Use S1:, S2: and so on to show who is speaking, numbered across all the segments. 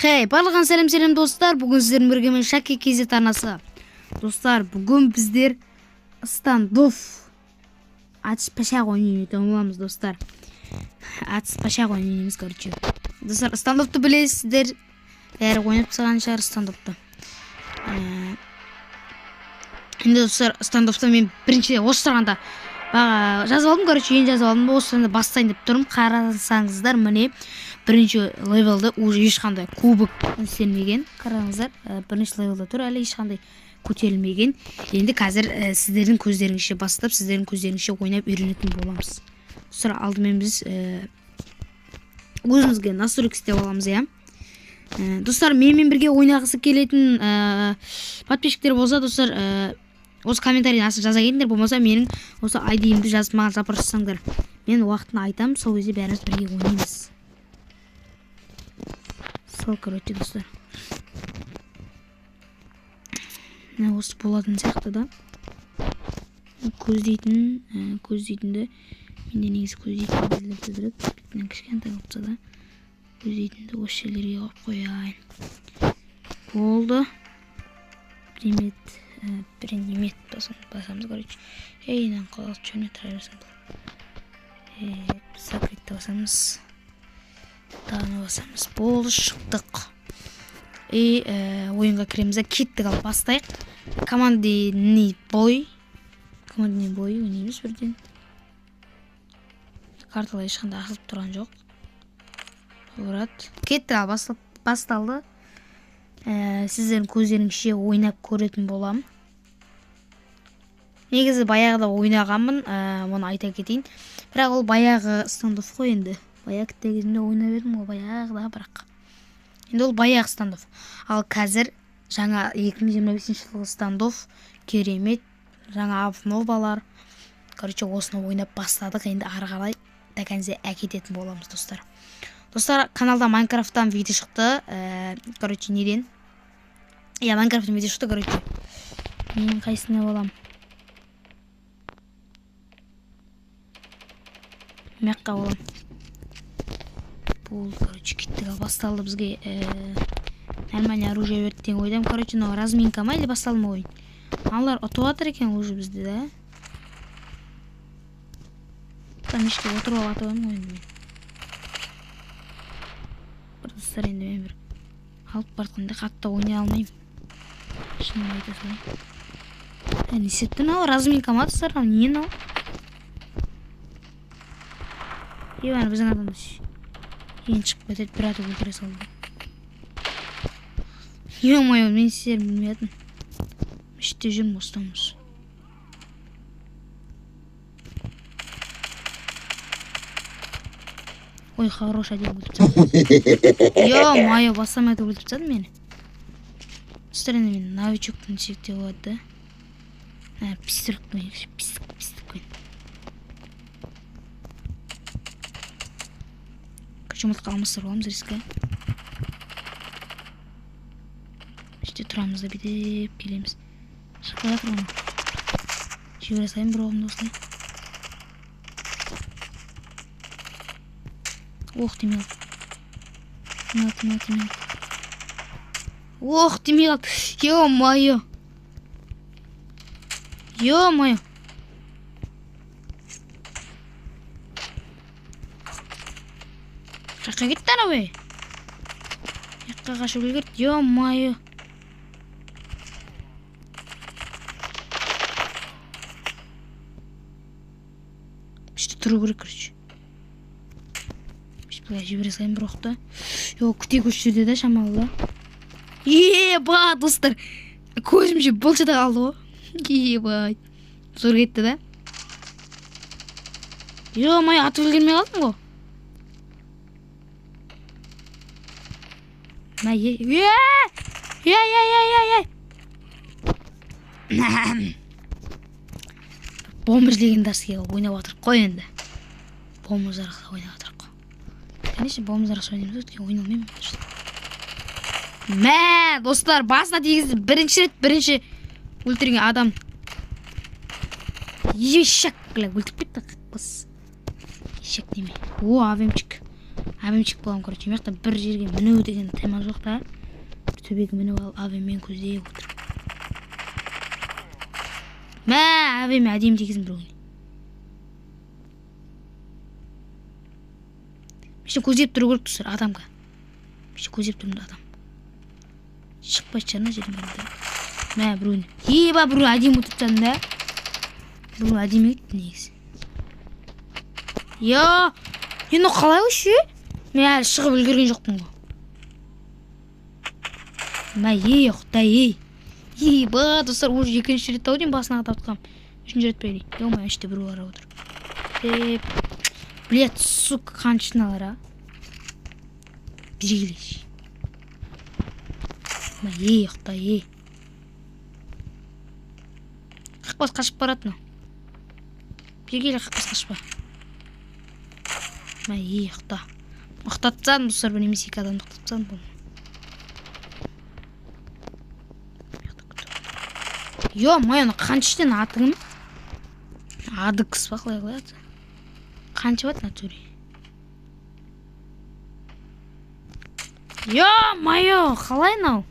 S1: Хей, барлығын сәлем достар. Бүгін сіздердің бірге мен Шаки KZ арнасы. Достар, бүгін біздер стандофф атыс пышақ ойнайтын боламыз, достар. Атыс пышақ ойнаймыз, короче. Достар, стандоффты білесіздер. Бәрі ойнап тастаған шығар стандоффты. Енді достар, стандоффты мен бірінші осы тұрғанда жазып алдым, короче, ең жазып алдым. Осы тұрғанда бастайын деп тұрмын. Қарасаңыздар, міне бірінші левелді уже ешқандай кубок істелмеген. Қараңыздар, бірінші левелді тұр, әлі ешқандай көтерілмеген. Енді қазір сіздердің көздеріңізше бастап, сіздердің көздеріңізше ойнап үйренетін боламыз. Достар, алдымен біз өзімізге настройка істеп аламыз, иә. Достар, менімен бірге ойнағысы келетін подписчиктер болса, достар, осы комментарийін астына жаза кетіңдер, болмаса менің осы ID-имді жазып маған запрос жасаңдар. Мен уақытын айтамын, сол кезде бәріміз бірге ойнаймыз. Сол, короче, достар. Осы болатын сияқты да. Көздейтінді менде негізі көздейтінді білдіріп, бітінен кішкентай қылыпса да, көздейтінді осы жерлерге қойып қояйын. Болды. Примет басамыз, короче. Нан қалғыз чөне тұра берсін бұл. Закрытты басамыз. Тағыны басамыз. Болды, шықтық. Ойынға кіреміз. Кеттік алып бастайық. Командный бой ойнаймыз бірден. Карталар ешқандай ақылып тұрған жоқ. Орат. Кеттік алып басталды. Сіздердің көздеріңізше ойнап көретін болам. Негізі баяғыда ойнағанмын, оны айта кетейін. Бірақ ол баяғы стандофф қой енді. Баяғы кезімде ойнап едім, ол баяғыда бірақ. Енді ол баяғы стандофф. Ал қазір жаңа 2025 жылғы стандофф керемет, жаңа обновалар. Короче, осыны ойнап бастадық, енді ары қарай до конца әкететін боламыз, достар. Достар, каналда Майнкрафттан видео шықты. Короче, неден? Майнкрафттан видео шықты, короче. Мен қайсына болам? Мекқа болам. Бұл, короче, кеттік ал басталды бізге. Нормально оружие берді деген ойдам. Короче, разминка ма или басталды ма ойын? Аналар ұтып жатыр екен уже бізді, да? Там ешке отырып алатып едім ойынды мен. Достар, енді мен бір алып бартқанда қатты ойнай алмаймын. Шынын айта салайын. Не сетті мынау? Разминка ма, достар? Не мынау? Ебаны біздің адамыз ең шығып кетеді, бір атып өлтіре салды. Ё-моё, мен сіздерін білмейтін. Іште жүрмін остамыз. Ой, хороший один өлтіріп сады. Ё-моё, басам әді өлтіріп сады мені. Достар, енді мен новичоктың сүйекте болады, да? Пистолет қойын, пистолет қойын. Жұмыртқа алмастыр боламыз рискі. Іште тұрамыз да бедеп келеміз. Шықпай жатыр оны. Жібере сайын бір оғымды осылай. Ох, демей қалды. Ох, демей қалды. Ё-моё. Ё-моё. Жаққа кетті ана бе. Жаққа қашып үлгерді. Ё-моё. Ішті тұру керек, короче. Жібере сайын бір оқты. Күте көштерде да шамалы. Ба, достар. Көзімше болшада қалды ғой. Ба. Зор кетті да. Ё-моё, атып үлгермей қалдым ғой. Бомбер легендарский ойнап отырып қой енді. Бомбер жарықта ойнап отырып қой. Конечно, бомбер жарықта ойнаймыз өткен ойнамаймын. Достар, басына тегізді бірінші өлтірген адам. Ешек, өлтіріп кетті қыз. Ешек неме. Авемчик. Авимчик болам, короче. Мекта бір жерге міну деген тема жоқ та. Бір төбеге мініп алып, авиммен көздеп отыр. Мә, авиме әдемі тегізім бір ойын. Мешін көздеп тұру көріп тұрсыр адамға. Мешін көздеп тұрмды адам. Шықпай чарына жерім бәрді. Мә, бір ойын. Еба, бір ойын әдемі отырып жадым да. Бір ойын әдемі етті негіз. Я, енді қалай өші? Мен әлі шығып үлгерген жоқпын ғой. Мә, құдай, ба, достар, уже екінші рет тауден басына қатап тұқам. Үшінші рет бәйді. Ема, үште бір олар отыр. Блядь, сука, қаншыналар, а? Бірегелеш. Мә, құдай, Қақпас қашып баратыны. Бірегелі қақпас қашпа. Мә, құда. Мақтатсан, достар, бір немесе екі адам мақтатсан бұл. Йо, майоны қаншыштен атығым? Ады кіс ба, қалай қылады? Қаншы бат натуре? Йо, майо, қалай нау?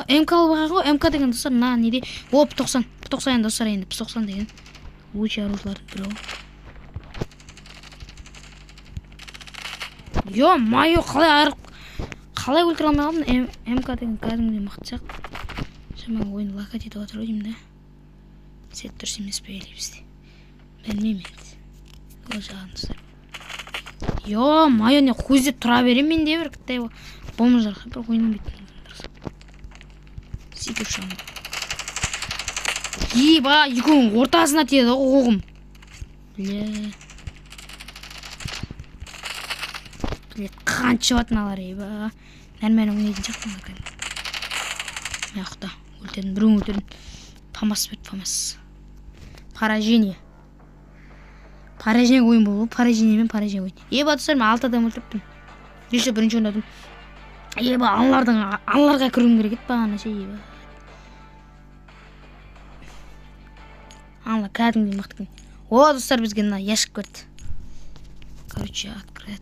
S1: МК-алы баға ғой, МК деген достар, на, неде? О, П-90, П-90 достар енді, П-90 деген. Өте арушылардың бірі ол. Йо, майо, қалай өлтіре алмай қалдым? МК деген кәдімгідей мықты сияқты. Мен ойын лакат етіп отыр ойым да. Сет дұрыс емес пе елейбізде. Білмеймін енді. Ол жағын. Йо, майо, не көздеп тұра берем мен де бір кіттай болмажарға бір ойынын бетін. Сөйтіп шамын. Еба, екеуің ортасына теді оғым. Блядь, қаншы батын алар еба. Нәрмен ойнайтын жақтың да кәдім. Яқта. Өлтерін, бірің өлтерін. Памас бет, памас. Поражение. Поражение ойын болу. Поражение мен поражение ойын. Еба, достар, мен 6 адам өлтіріптім. Еші бірінші ойнадым. Еба, аналарға кіруім керек ет бағана ше, еба. Анла, кәдімдей мақтықын. О, достар, бізге на яшық көрді. Короче, открыт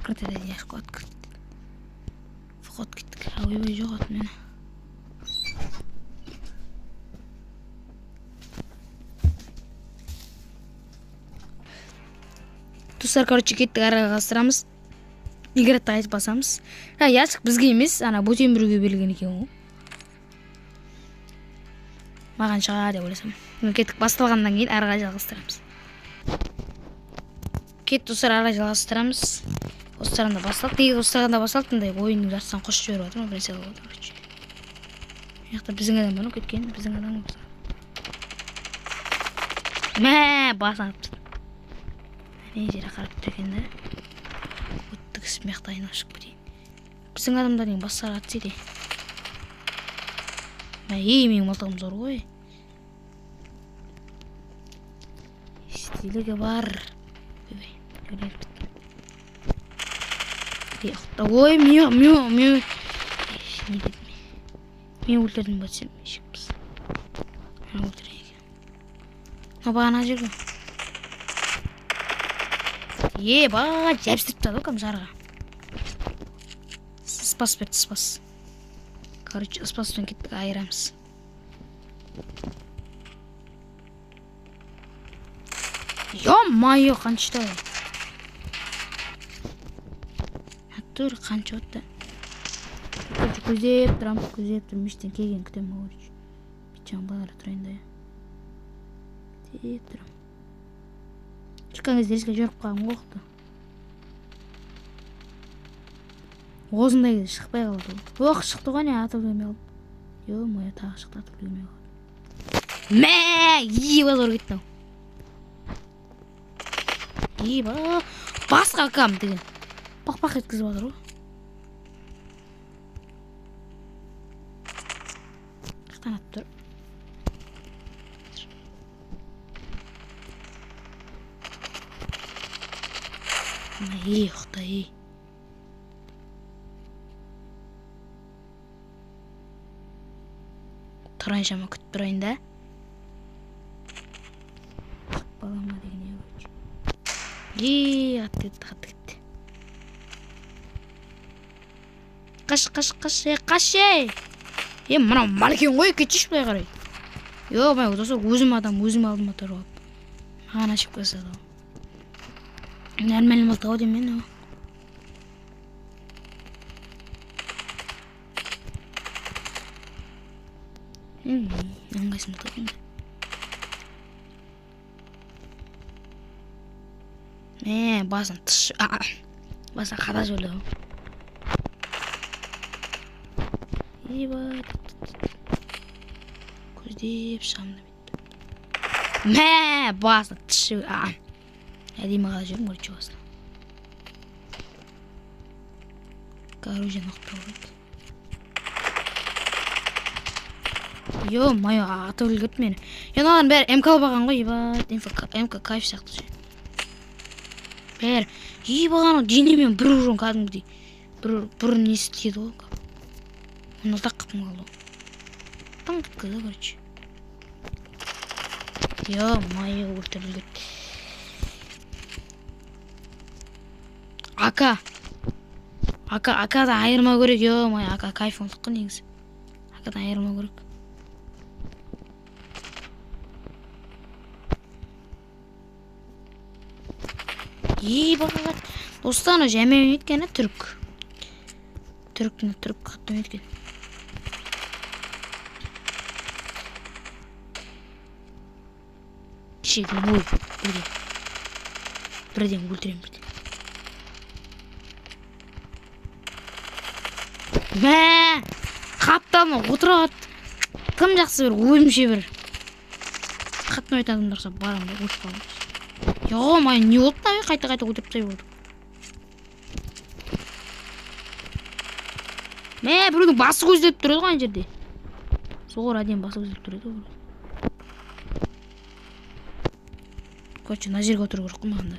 S1: это яшку, открыт. Вход кеттік. Ойбай жоқ атын мені. Достар, короче, кеттік араға қастырамыз. Игратта айтып басамыз. Яшық бізге емес, ана бөтен біреуге берілген екен ғой. Маған шыға деп ойласам. Кеттік басталғаннан кейін араға жалғастырамыз. Кет, достар, араға жалғастырамыз. Остарында басталды. Неге остарында басталды? Ойынның жартысынан қошып жіберіп отыр ма? Біресе қалып отыр. Яқта біздің адам бар, кеткен. Біздің адам бар. Мә, басын алып тұрды. Мен жері қарап тұр екен да. Өтті кісіп мияқта айналып шығып кетейін. Біздің адамдар ең бастары атсейді. Мә, менің мылтығым зор ғой. Стилігі бар. Ой, мен өлтердім бәтсем, шықпыз. Мен өлтерген екен. Бағана жүргі. Ба, жәбістіріп тады өкім жарға. Спас берді, спас. Короче, спаспен кеттік айырамыз. Ё-майо, қаншыда ой. Тур қанша отты. Көзеп тұрам, мештен келген күтем өреч. Бітчан балары тұрайында. Деп тұрам. Шыққан кезде ешке жүріп қалым оқты. Оғызындай кезде шықпай қалды. Оқ, шықты ғой не атып өлмей қалды. Ё-майо, тағы шықты атып өлмей қалды. Мә, еба зор кетті. Еба, басқа қам деген. Пақ-пақ еткізіп отыр ғой. Қақтан атып тұр. Құдай. Тұрайын жама күтіп тұрайын да. Балама деген не өтші. Ат кетті. қаш ей. Мынау мал екен ғой, кетші былай қарай. Май достар, өзім адам, өзім алдыма тұрып алып. Маған ашып қойса да. Нормально мылтық ау деймін. Ыңғайсың мылтық енді. Басын тұш. Басын қада жолы. Көздеп шамды бетті. Басын тұш. Әдейме қада жүрім көріп басын. Оружие нақтау бет. Май аты өлгірді мені. Аналардың бәрі МК баған ғой, МК кайф сияқты же. Бәрі баған денемен бір ұрын кәдімгідей. Бір несі теді ғой. Оны тақ қыпым қалды. Таң тұткызды, короче. Май өлтір өлгірді. Акада айырма көрек. Май ака кайф олдық қы негізі. Акадан айырма көрек. Бағат. Достан жәмемен еткені түрік. Түрік қаттым еткен. Шетін ой. Бірден өлтірем бірден. Қаптамы отырат. Тым жақсы бір ойымше бір. Қаттым айтадымдарса барамды өтіп қалды. Май не болды да, қайта өтіп тай болды. Біреудің басы көздеп тұрады ғой ана жерде. Соғыр әдем басы көздеп тұрады ғой. Короче, мына жерге отыру керек қой мағында.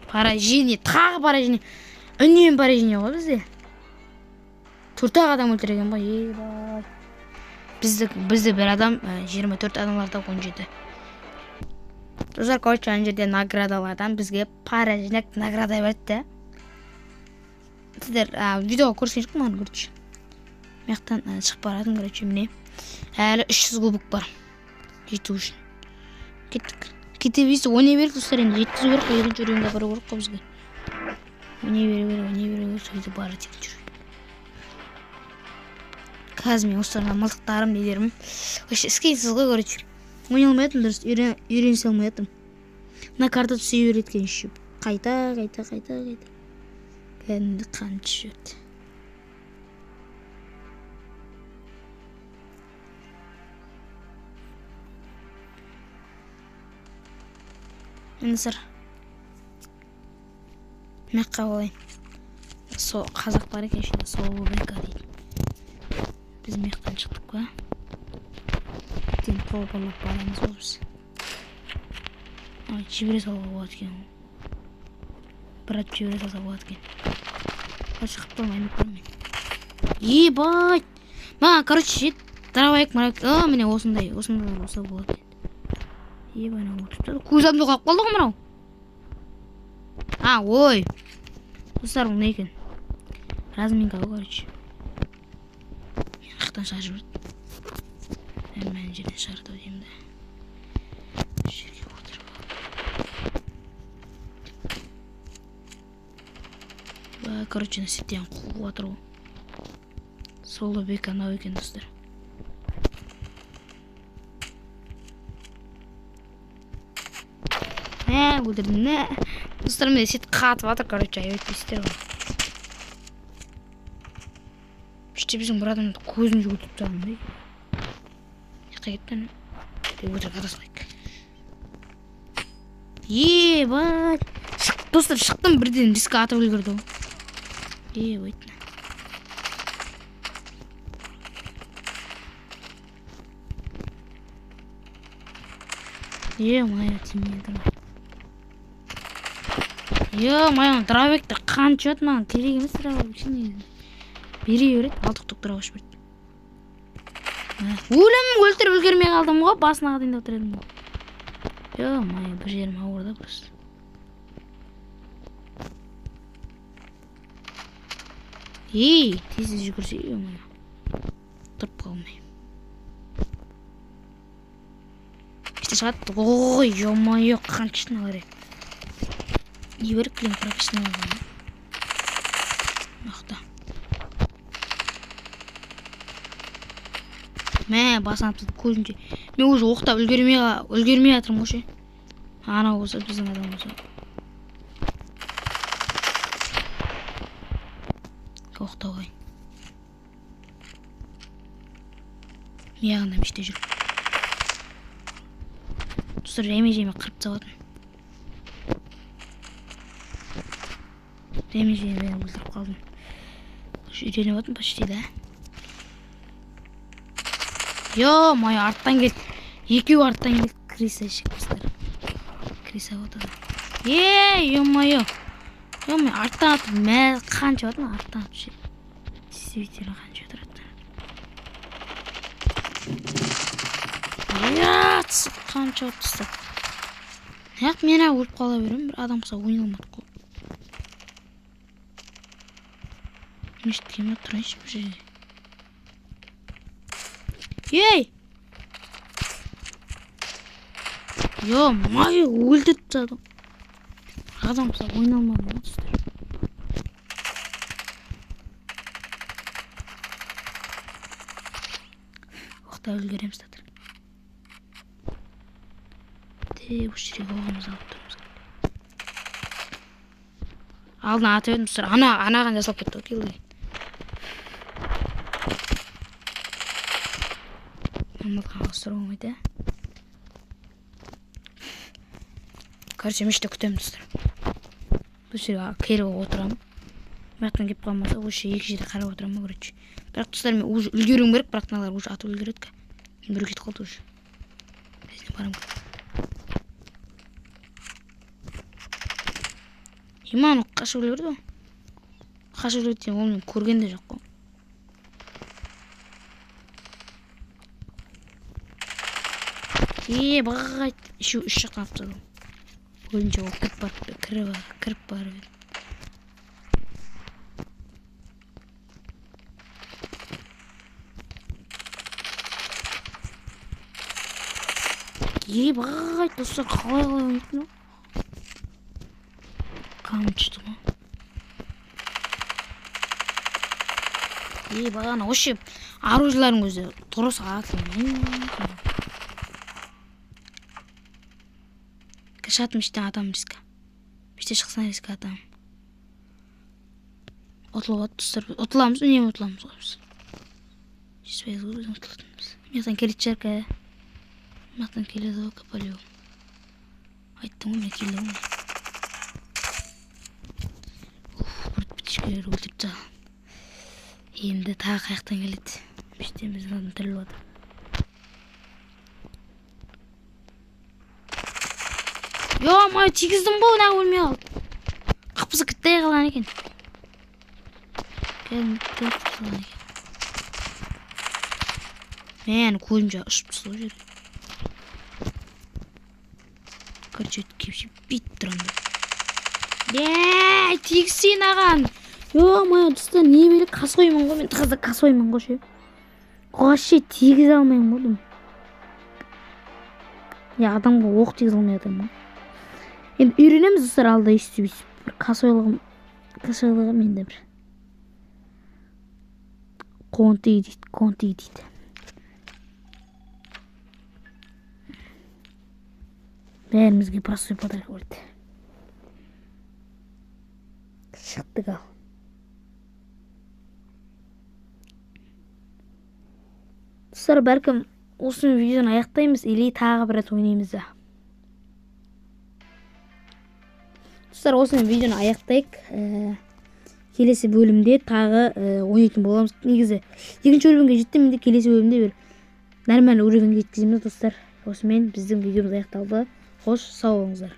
S1: Поражение, тағы поражение. Үннен поражение ғой бізде. 4 адам өлтірген ба? Бізді бір адам 24 адамларда 17. Достар, короче, ана жерде наградалардан бізге поражение награда берді. Сіздер видеоға көрсен шықпын маған, көрші. Мектан шығып барадым, короче, міне. Әлі 300 кубок бар. Жету үшін. Кеттік. Кете бейсі, ойнай берік, достар, енді жеткізу керек, екінші жүрегінде бару керек қой бізге. Ойнай берік, сөйді бары тек жүр. Қазір мен осыларына мылтықтарым недерім. Іскейсіз ғой, короче. Ойнай алмайтым, дұрыс, үйренісе алмайтым. Мына карта түсі үйреткен үшіп. Қайта. Кәдімді қанты жүрді. Енді Мәққа болайын. Қазақ бар екен шында, сол болайынқа дейді. Біз мектан шықтық ба? Тен қолбарлап барамыз ол біз. Жібіре салға болады екен. Брат жібіре салға болады екен. Шығып тұрмайын көрмейін. Бай! Короче, жет. Дарабайық, міне осындай болса болады екен. Байна отырды. Көзімді қалып қалды ғой мынау. Ой. Достар, бұл не екен? Разминка ғой, короче. Мен қақтан шаржы бұрды. Мән жерден шарды өдемді. Жерге отырып алып. Короче, насеттен қуып отыр ғой. Солы бек анау екен, достар. Өлдірдім, Достар, мен сет қатып атыр, короче, өйтпейсіздер ғой. Үште біздің бір адамды көзін жүгітіп тұрмын, дей. Яққа кеттен, өтірік адасылайық. Бай! Достар, шықтым бірден рискі атып үлгірді ғой. Өйтін. Майя тимейді ғой. Майяның дробекті қанчы өт маған керек емес дробек. Бере өрет, алтық дробек берді. Өлім өлтіріп үлгермей қалдым ғой, басына қадайында отыредім ғой. Ё-моё, bir yerim ауырды просто. Тез жүгірсе, ё-моё. Тұрып қалмай. İşte шығады. Ой, ё-моё, қаншын алар ек. Небір клин профессионал болған. Мақта. Мә, басын атып көзімше. Мен уже оқтап үлгермей жатырмын ғой. Анау болса біздің адам болса. Оқтап алайын. Мияғында меште жүр. Достар, жайме қырып тастап Жайме өлтіріп қалдым. Үйреніп отырмын почти, да? Ё-моё, арттан келді. Екеу арттан келді. Криса шек, достар. Криса отады. Ё-моё. Ё-моё, арттан атып, қанша отын арттан атып ше. Действительно қанша отыр арттан атып. Қанша отыр достар. Неғып мен өліп қала берем, бір адам қыса ойналмады қол. Мешіткеме тұрайыншы бір жерде. Ё-моё, өлтіріп тастады. Адам қыса ойналмады ма достар. Оқта өлгерем достар. Осы жерге оғымыз алып тұрмыз. Алдына атып едім достар. Анаған жасалып кетті ғой келді. Мамылға қастыр оңайды. Короче, меште күтем достар. Бұл жерге келіп отырамын. Мақтан кеп қалмаса, осы екі жерде қарап отырамын, короче. Бірақ достар, мен уже үлгеруім керек, бірақ мыналар уже атып үлгереді. Мен бір кетіп қалды уже. Безіне барам. Иман қашып үлгерді ғой. Қашып үлгерді, ол мен көрген де жоқ қой. Бағайт. Еще үш жақтан аптады. Өлінше ол кіріп барып еді. Бағайт, достар, қалай ойнайтын ол? Қамчыды ғой. Бағана, осы оружиялардың өзі дұрыс атылмайды. Кашат мештен атам риска. Меште шықсан риска атам. Отылып достар. Отыламыз, үнемі отыламыз қойымыз. Жеспейіз ғой, өзің отылатынымыз. Мектен келет жарқа. Мектен келеді ғой, капалеу. Айттым ғой, мен келді ғой. Бүрт бітішкелер өлтіріп тағы. Енді тағы қаяқтан келеді. Мештен біздің адам тіріліп отыр. Ё-моё, тигіздің бұл, нағы өлмей қалды. Қапысы кіттай қалған екен. Кәдімгі қалған екен. Мен көзімше ұшып тұсылу жерге. Короче, кепші бит тұрамды. Тигізсен аған. Ё-моё, достар, не белі қасоймын ғой, мен тығызда қасоймын ғой ше. Қоғашы тигіз алмайын болдым. Адамға оқ тигіз алмай атырмын ғой. Енді үйренеміз достар, алда естіп бір қасойлығым енді бір конти дейді. Бәрімізге простой подарок болды. Шықтық ал. Достар, бәркім осы видеоны аяқтаймыз, или тағы бір рет ойнаймыз да. Достар, осы видеоны аяқтайық. Келесі бөлімде тағы ойнайтын боламыз. Негізі екінші бөлімге жеттім, енді келесі бөлімде бір нормальный уровеньге жеткіземіз достар. Осымен біздің видеомыз аяқталды. Қош, сау болыңыздар.